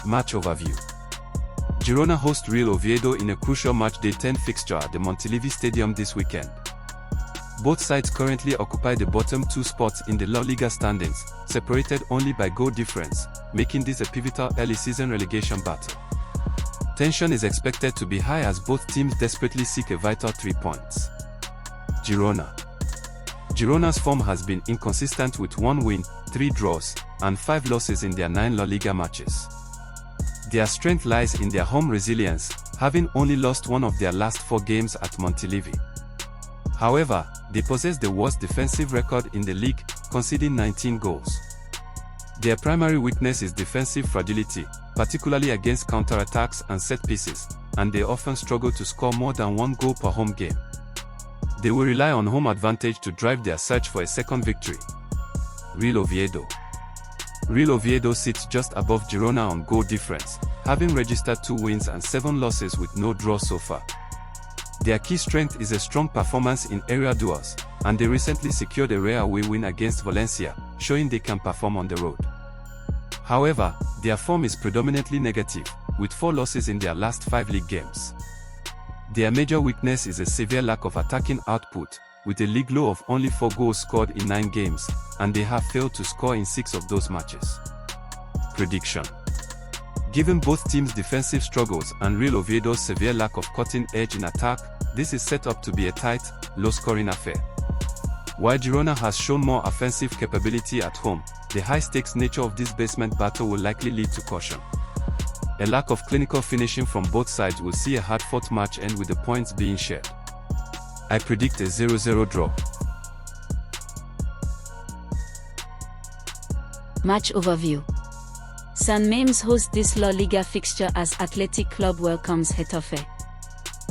Match overview. Girona host Real Oviedo in a crucial matchday 10 fixture at the Montilivi Stadium this weekend. Both sides currently occupy the bottom two spots in the La Liga standings, separated only by goal difference, making this a pivotal early-season relegation battle. Tension is expected to be high as both teams desperately seek a vital 3 points. Girona's form has been inconsistent with 1 win, 3 draws, and 5 losses in their 9 La Liga matches. Their strength lies in their home resilience, having only lost one of their last 4 games at Montilivi. However, they possess the worst defensive record in the league, conceding 19 goals. Their primary weakness is defensive fragility, particularly against counterattacks and set pieces, and they often struggle to score more than 1 goal per home game. They will rely on home advantage to drive their search for a second victory. Real Oviedo sits just above Girona on goal difference, having registered 2 wins and 7 losses with no draws so far. Their key strength is a strong performance in area duels, and they recently secured a rare away win against Valencia, showing they can perform on the road. However, their form is predominantly negative, with 4 losses in their last 5 league games. Their major weakness is a severe lack of attacking output, with a league low of only 4 goals scored in 9 games, and they have failed to score in 6 of those matches. Prediction. Given both teams' defensive struggles and Real Oviedo's severe lack of cutting edge in attack, this is set up to be a tight, low-scoring affair. While Girona has shown more offensive capability at home, the high-stakes nature of this basement battle will likely lead to caution. A lack of clinical finishing from both sides will see a hard-fought match end with the points being shared. I predict a 0-0 draw. Match overview. San Mamés host this La Liga fixture as Athletic Club welcomes Getafe.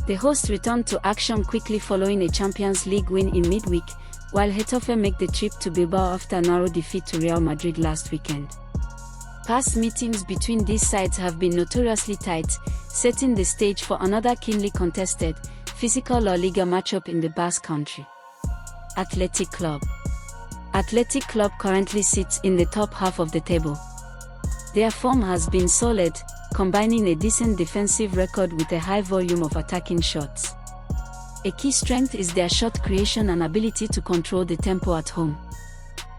The hosts return to action quickly following a Champions League win in midweek, while Getafe make the trip to Bilbao after a narrow defeat to Real Madrid last weekend. Past meetings between these sides have been notoriously tight, setting the stage for another keenly contested, physical La Liga matchup in the Basque Country. Athletic Club currently sits in the top half of the table. Their form has been solid, combining a decent defensive record with a high volume of attacking shots. A key strength is their shot creation and ability to control the tempo at home.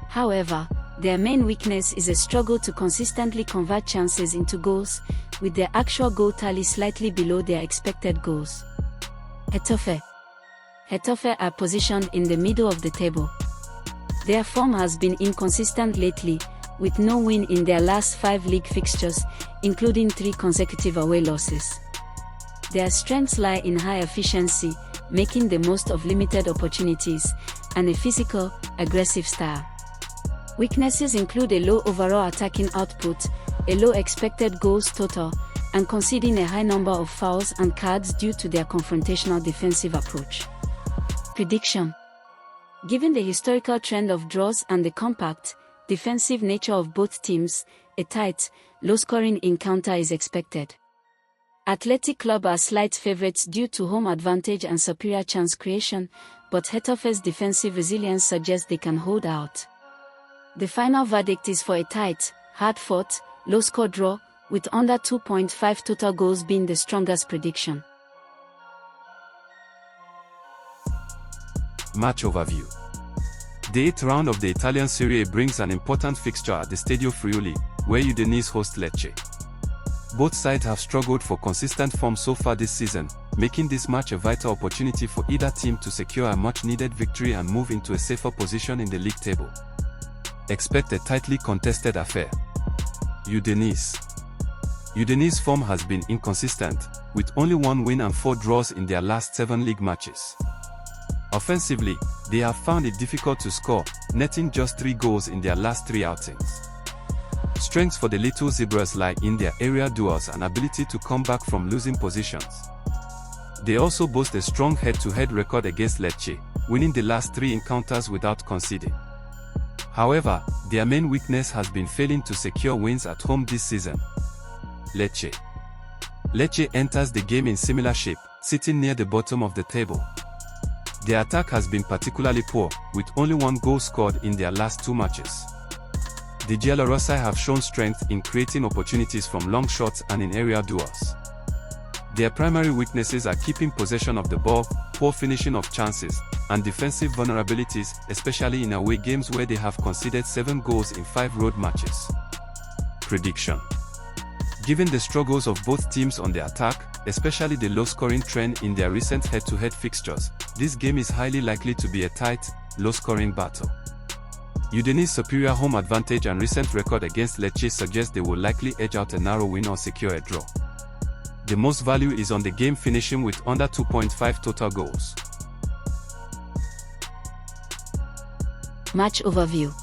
However, their main weakness is a struggle to consistently convert chances into goals, with their actual goal tally slightly below their expected goals. Getafe are positioned in the middle of the table. Their form has been inconsistent lately, with no win in their last 5 league fixtures, including 3 consecutive away losses. Their strengths lie in high efficiency, making the most of limited opportunities, and a physical, aggressive style. Weaknesses include a low overall attacking output, a low expected goals total, and conceding a high number of fouls and cards due to their confrontational defensive approach. Prediction. Given the historical trend of draws and the compact, defensive nature of both teams, a tight, low-scoring encounter is expected. Athletic Club are slight favorites due to home advantage and superior chance creation, but Getafe's defensive resilience suggests they can hold out. The final verdict is for a tight, hard-fought, low-score draw, with under 2.5 total goals being the strongest prediction. Match overview. The 8th round of the Italian Serie A brings an important fixture at the Stadio Friuli, where Udinese host Lecce. Both sides have struggled for consistent form so far this season, making this match a vital opportunity for either team to secure a much-needed victory and move into a safer position in the league table. Expect a tightly contested affair. Udinese's form has been inconsistent, with only 1 win and 4 draws in their last 7 league matches. Offensively, they have found it difficult to score, netting just 3 goals in their last 3 outings. Strengths for the Little Zebras lie in their area duels and ability to come back from losing positions. They also boast a strong head-to-head record against Lecce, winning the last 3 encounters without conceding. However, their main weakness has been failing to secure wins at home this season. Lecce enters the game in similar shape, sitting near the bottom of the table. Their attack has been particularly poor, with only 1 goal scored in their last 2 matches. the Giallorossi have shown strength in creating opportunities from long shots and in area duels. Their primary weaknesses are keeping possession of the ball, poor finishing of chances, and defensive vulnerabilities, especially in away games where they have conceded 7 goals in 5 road matches. Prediction: given the struggles of both teams on the attack, especially the low-scoring trend in their recent head-to-head fixtures, this game is highly likely to be a tight, low-scoring battle. Udinese's superior home advantage and recent record against Lecce suggest they will likely edge out a narrow win or secure a draw. The most value is on the game finishing with under 2.5 total goals. Match overview.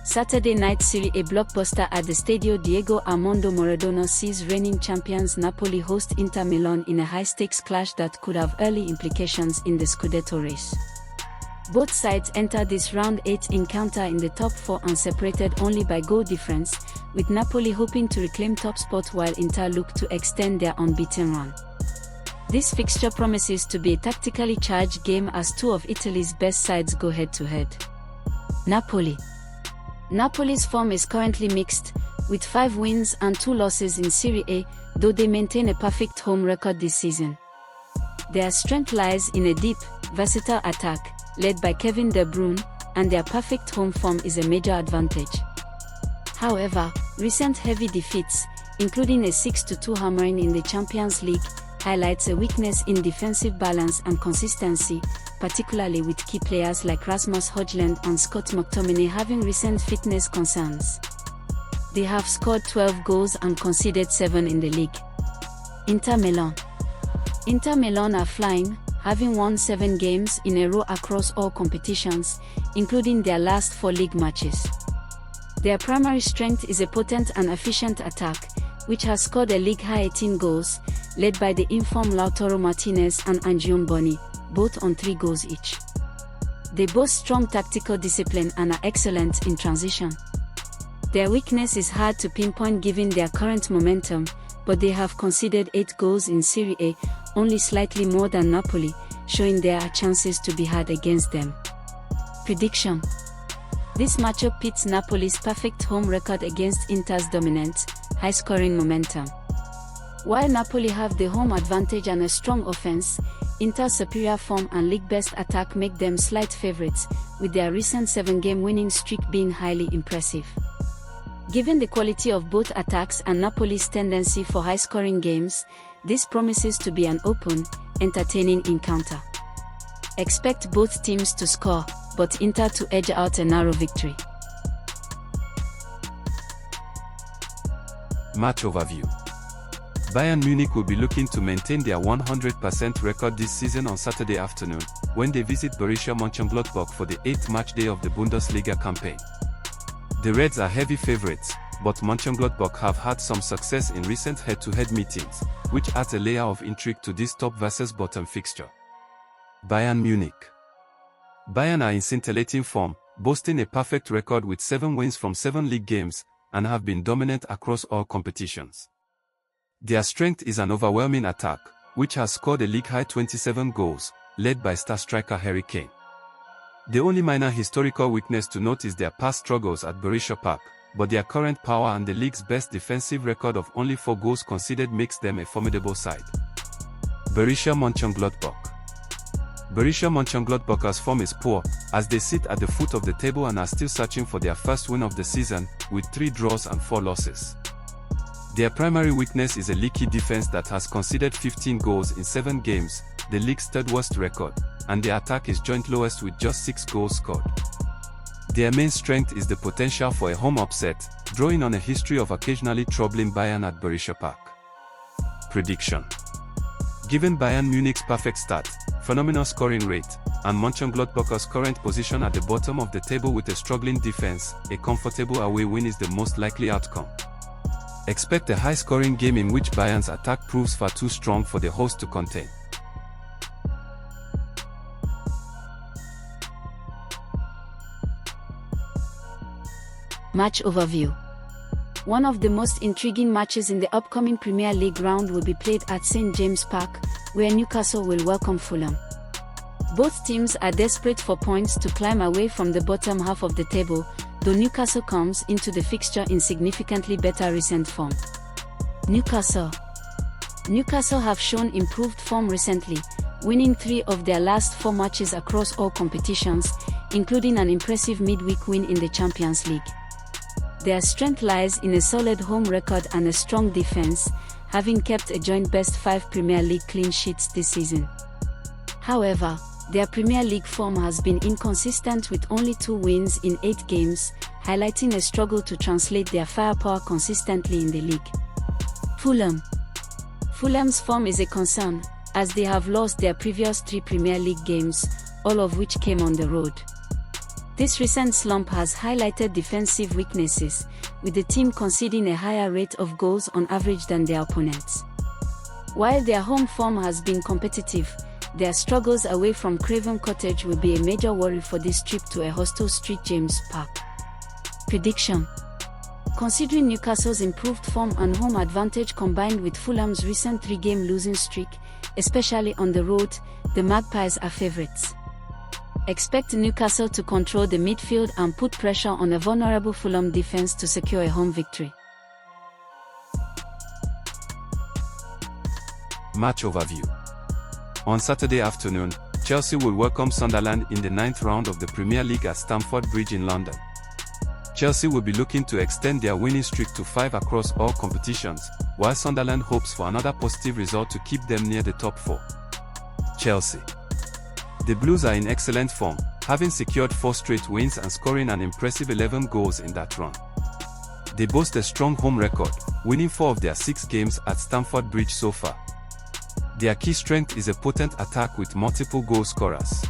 Saturday night Serie A blockbuster at the Stadio Diego Armando Maradona sees reigning champions Napoli host Inter Milan in a high-stakes clash that could have early implications in the Scudetto race. Both sides enter this round 8 encounter in the top 4 and separated only by goal difference, with Napoli hoping to reclaim top spot while Inter look to extend their unbeaten run. This fixture promises to be a tactically charged game as two of Italy's best sides go head-to-head. Napoli. Napoli's form is currently mixed, with 5 wins and 2 losses in Serie A, though they maintain a perfect home record this season. Their strength lies in a deep, versatile attack, led by Kevin De Bruyne, and their perfect home form is a major advantage. However, recent heavy defeats, including a 6-2 hammering in the Champions League, highlights a weakness in defensive balance and consistency, particularly with key players like Rasmus Højlund and Scott McTominay having recent fitness concerns. They have scored 12 goals and conceded 7 in the league. Inter Milan. Inter Milan are flying, having won 7 games in a row across all competitions, including their last 4 league matches. Their primary strength is a potent and efficient attack, which has scored a league-high 18 goals, led by the informed Lautaro Martinez and Angione Boni, both on 3 goals each. They boast strong tactical discipline and are excellent in transition. Their weakness is hard to pinpoint given their current momentum, but they have conceded 8 goals in Serie A, only slightly more than Napoli, showing there are chances to be had against them. Prediction: this matchup pits Napoli's perfect home record against Inter's dominant, high-scoring momentum. While Napoli have the home advantage and a strong offense, Inter's superior form and league-best attack make them slight favorites, with their recent 7-game winning streak being highly impressive. Given the quality of both attacks and Napoli's tendency for high-scoring games, this promises to be an open, entertaining encounter. Expect both teams to score, but Inter to edge out a narrow victory. Match overview. Bayern Munich will be looking to maintain their 100% record this season on Saturday afternoon, when they visit Borussia Monchengladbach for the 8th match day of the Bundesliga campaign. The Reds are heavy favorites, but Monchengladbach have had some success in recent head-to-head meetings, which adds a layer of intrigue to this top versus bottom fixture. Bayern Munich. Bayern are in scintillating form, boasting a perfect record with 7 wins from 7 league games, and have been dominant across all competitions. Their strength is an overwhelming attack, which has scored a league-high 27 goals, led by star striker Harry Kane. The only minor historical weakness to note is their past struggles at Borussia Park, but their current power and the league's best defensive record of only 4 goals conceded makes them a formidable side. Borussia Monchengladbach. Borussia Monchengladbach's form is poor, as they sit at the foot of the table and are still searching for their first win of the season, with 3 draws and 4 losses. Their primary weakness is a leaky defense that has conceded 15 goals in 7 games, the league's 3rd worst record, and their attack is joint lowest with just 6 goals scored. Their main strength is the potential for a home upset, drawing on a history of occasionally troubling Bayern at Borussia Park. Prediction: given Bayern Munich's perfect start, phenomenal scoring rate, and Monchengladbach's current position at the bottom of the table with a struggling defense, a comfortable away win is the most likely outcome. Expect a high-scoring game in which Bayern's attack proves far too strong for the host to contain. Match overview. One of the most intriguing matches in the upcoming Premier League round will be played at St James Park, where Newcastle will welcome Fulham. Both teams are desperate for points to climb away from the bottom half of the table, though Newcastle comes into the fixture in significantly better recent form. Newcastle have shown improved form recently, winning 3 of their last 4 matches across all competitions, including an impressive midweek win in the Champions League. Their strength lies in a solid home record and a strong defense, having kept a joint best 5 Premier League clean sheets this season. However, their Premier League form has been inconsistent with only 2 wins in 8 games, highlighting a struggle to translate their firepower consistently in the league. Fulham's form is a concern, as they have lost their previous 3 Premier League games, all of which came on the road. This recent slump has highlighted defensive weaknesses, with the team conceding a higher rate of goals on average than their opponents. While their home form has been competitive, their struggles away from Craven Cottage will be a major worry for this trip to a hostile St James Park. Prediction: considering Newcastle's improved form and home advantage combined with Fulham's recent 3-game losing streak, especially on the road, the Magpies are favourites. Expect Newcastle to control the midfield and put pressure on a vulnerable Fulham defence to secure a home victory. Match overview. On Saturday afternoon, Chelsea will welcome Sunderland in the 9th round of the Premier League at Stamford Bridge in London. Chelsea will be looking to extend their winning streak to 5 across all competitions, while Sunderland hopes for another positive result to keep them near the top 4. Chelsea. The Blues are in excellent form, having secured 4 straight wins and scoring an impressive 11 goals in that run. They boast a strong home record, winning 4 of their 6 games at Stamford Bridge so far. Their key strength is a potent attack with multiple goal scorers.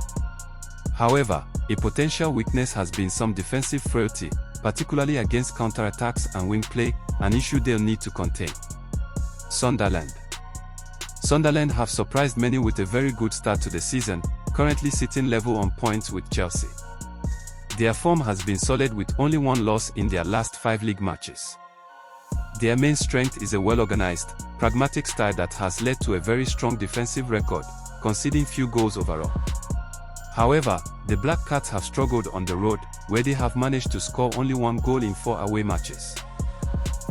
However, a potential weakness has been some defensive frailty, particularly against counter-attacks and wing play, an issue they'll need to contain. Sunderland have surprised many with a very good start to the season, currently sitting level on points with Chelsea. Their form has been solid with only 1 loss in their last 5 league matches. Their main strength is a well-organized, pragmatic style that has led to a very strong defensive record, conceding few goals overall. However, the Black Cats have struggled on the road, where they have managed to score only 1 goal in 4 away matches.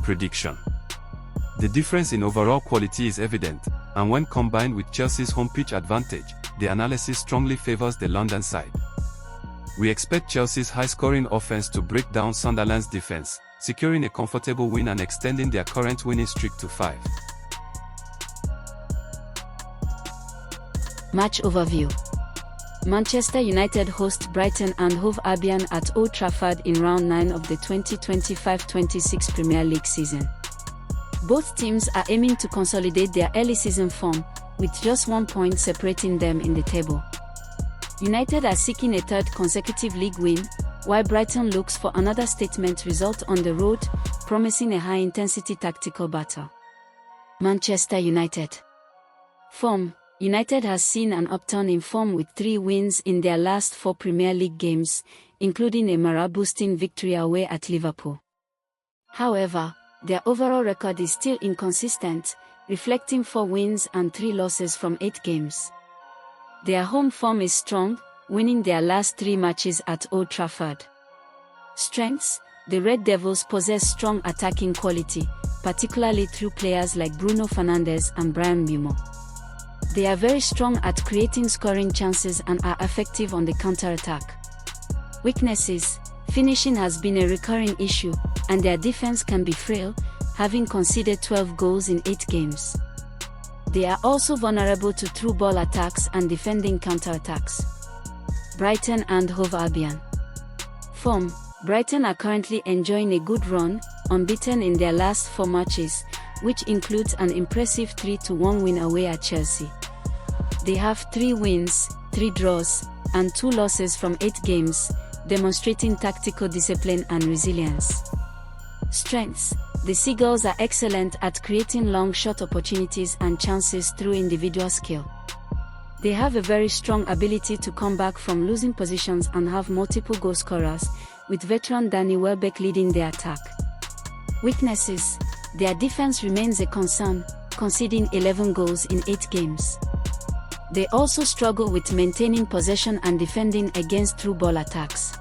Prediction: the difference in overall quality is evident, and when combined with Chelsea's home pitch advantage, the analysis strongly favors the London side. We expect Chelsea's high-scoring offense to break down Sunderland's defense, securing a comfortable win and extending their current winning streak to 5. Match overview. Manchester United host Brighton and Hove Albion at Old Trafford in round 9 of the 2025-26 Premier League season. Both teams are aiming to consolidate their early season form, with just 1 point separating them in the table. United are seeking a 3rd consecutive league win, while Brighton looks for another statement result on the road, promising a high-intensity tactical battle. Manchester United form. United has seen an upturn in form with 3 wins in their last 4 Premier League games, including a morale-boosting victory away at Liverpool. However, their overall record is still inconsistent, reflecting 4 wins and 3 losses from 8 games. Their home form is strong, winning their last 3 matches at Old Trafford. Strengths: the Red Devils possess strong attacking quality, particularly through players like Bruno Fernandes and Brian Mbeumo. They are very strong at creating scoring chances and are effective on the counter-attack. Weaknesses: finishing has been a recurring issue, and their defense can be frail, having conceded 12 goals in 8 games. They are also vulnerable to through ball attacks and defending counter-attacks. Brighton and Hove Albion form. Brighton are currently enjoying a good run, unbeaten in their last 4 matches, which includes an impressive 3-1 win away at Chelsea. They have 3 wins, 3 draws, and 2 losses from 8 games, demonstrating tactical discipline and resilience. Strengths: the Seagulls are excellent at creating long shot opportunities and chances through individual skill. They have a very strong ability to come back from losing positions and have multiple goal scorers, with veteran Danny Welbeck leading the attack. Weaknesses: their defense remains a concern, conceding 11 goals in 8 games. They also struggle with maintaining possession and defending against through ball attacks.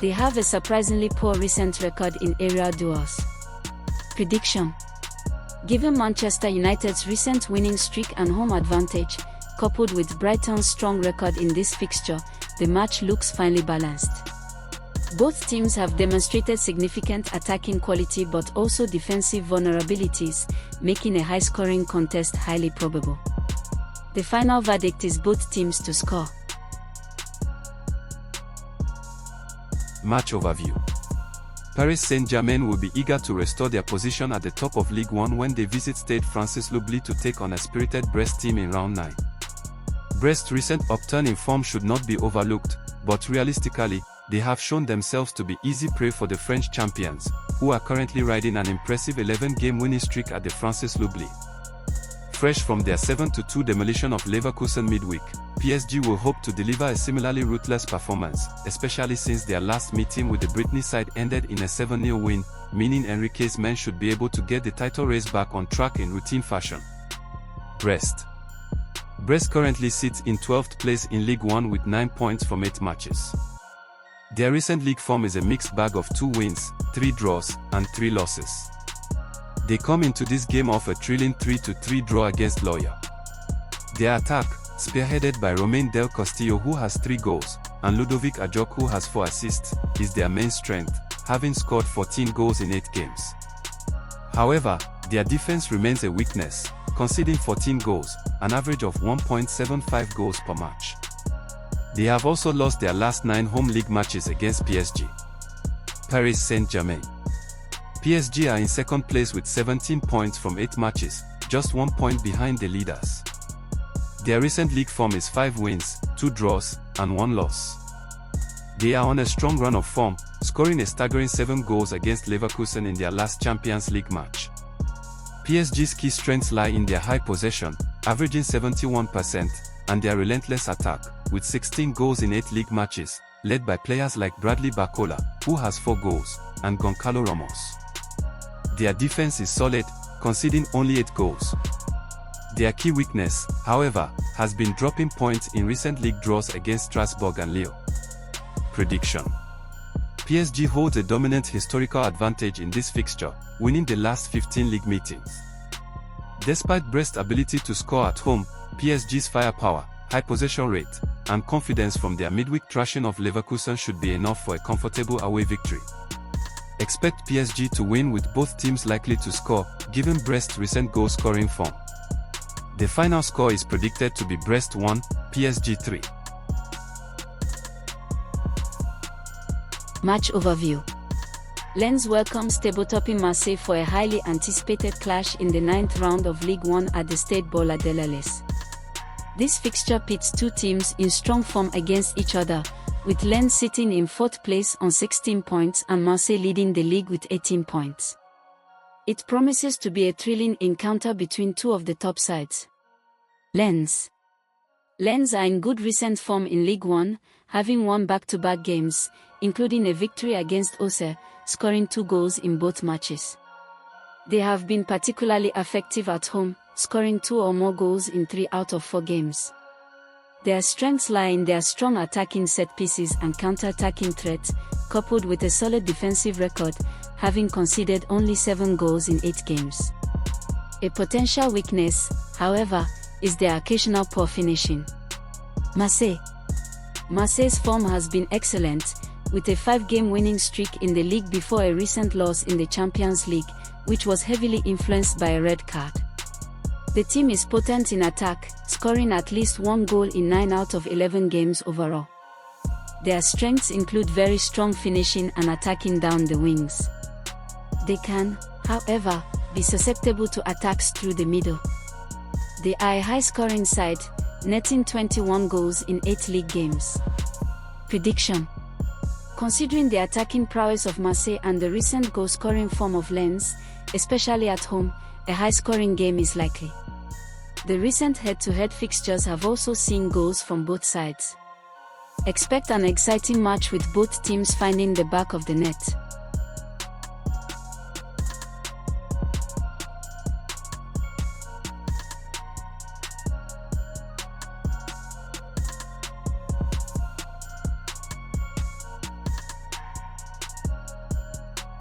They have a surprisingly poor recent record in area duels. Prediction: given Manchester United's recent winning streak and home advantage, coupled with Brighton's strong record in this fixture, the match looks finely balanced. Both teams have demonstrated significant attacking quality but also defensive vulnerabilities, making a high-scoring contest highly probable. The final verdict is both teams to score. Match overview. Paris Saint-Germain will be eager to restore their position at the top of Ligue 1 when they visit Stade Francis Loubli to take on a spirited Brest team in round 9. Brest's recent upturn in form should not be overlooked, but realistically, they have shown themselves to be easy prey for the French champions, who are currently riding an impressive 11-game winning streak at the Francis Loubli. Fresh from their 7-2 demolition of Leverkusen midweek, PSG will hope to deliver a similarly ruthless performance, especially since their last meeting with the Brittany side ended in a 7-0 win, meaning Enrique's men should be able to get the title race back on track in routine fashion. Brest currently sits in 12th place in Ligue 1 with 9 points from 8 matches. Their recent league form is a mixed bag of 2 wins, 3 draws, and 3 losses. They come into this game off a thrilling 3-3 draw against Loya. Their attack, spearheaded by Romain Del Castillo who has 3 goals, and Ludovic Ajok who has 4 assists, is their main strength, having scored 14 goals in 8 games. However, their defense remains a weakness, conceding 14 goals, an average of 1.75 goals per match. They have also lost their last 9 home league matches against PSG. Paris Saint-Germain. PSG are in second place with 17 points from 8 matches, just 1 point behind the leaders. Their recent league form is 5 wins, 2 draws, and 1 loss. They are on a strong run of form, scoring a staggering 7 goals against Leverkusen in their last Champions League match. PSG's key strengths lie in their high possession, averaging 71%, and their relentless attack, with 16 goals in 8 league matches, led by players like Bradley Barcola, who has 4 goals, and Goncalo Ramos. Their defense is solid, conceding only 8 goals. Their key weakness, however, has been dropping points in recent league draws against Strasbourg and Lille. Prediction: PSG holds a dominant historical advantage in this fixture, winning the last 15 league meetings. Despite Brest's ability to score at home, PSG's firepower, high possession rate, and confidence from their midweek thrashing of Leverkusen should be enough for a comfortable away victory. Expect PSG to win with both teams likely to score, given Brest's recent goal-scoring form. The final score is predicted to be Brest 1, PSG 3. Match overview. Lens welcomes table-topping Marseille for a highly anticipated clash in the 9th round of Ligue 1 at the Stade Bola de la Lys. This fixture pits 2 teams in strong form against each other, with Lens sitting in 4th place on 16 points and Marseille leading the league with 18 points. It promises to be a thrilling encounter between 2 of the top sides. Lens are in good recent form in Ligue 1, having won back-to-back games, including a victory against Auxerre, scoring 2 goals in both matches. They have been particularly effective at home, scoring 2 or more goals in 3 out of 4 games. Their strengths lie in their strong attacking set pieces and counter-attacking threat, coupled with a solid defensive record, having conceded only 7 goals in 8 games. A potential weakness, however, is their occasional poor finishing. Marseille's form has been excellent, with a 5-game winning streak in the league before a recent loss in the Champions League, which was heavily influenced by a red card. The team is potent in attack, scoring at least 1 goal in 9 out of 11 games overall. Their strengths include very strong finishing and attacking down the wings. They can, however, be susceptible to attacks through the middle. They are a high-scoring side, netting 21 goals in 8 league games. Prediction: considering the attacking prowess of Marseille and the recent goal-scoring form of Lens, especially at home, a high-scoring game is likely. The recent head-to-head fixtures have also seen goals from both sides. Expect an exciting match with both teams finding the back of the net.